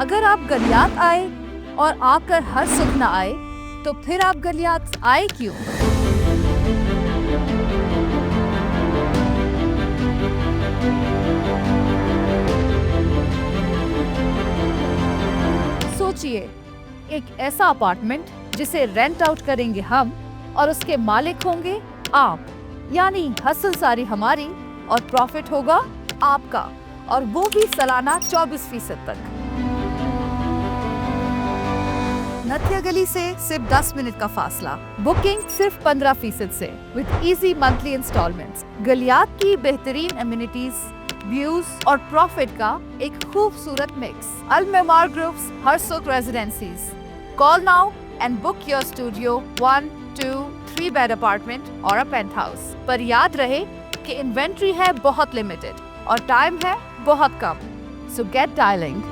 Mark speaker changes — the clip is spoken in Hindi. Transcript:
Speaker 1: अगर आप गलियात आए और आकर हर सुख न आए, तो फिर आप गलियात आए क्यों? सोचिए, एक ऐसा अपार्टमेंट जिसे रेंट आउट करेंगे हम और उसके मालिक होंगे आप, यानी हसल सारी हमारी और प्रॉफिट होगा आपका, और वो भी सालाना 24% तक। नथिया गली से सिर्फ 10 मिनट का फासला, बुकिंग सिर्फ 15% से, with easy monthly instalments. Galiyat की बेहतरीन एमिनिटीज, व्यूज और प्रॉफिट का एक खूबसूरत mix. Al Memar groups Harsukh residencies. Call now and book your studio 1, 2, 3 bed apartment और अ पेंट हाउस। पर याद रहे कि इन्वेंट्री है बहुत लिमिटेड और टाइम है बहुत कम, सो गेट डायलिंग।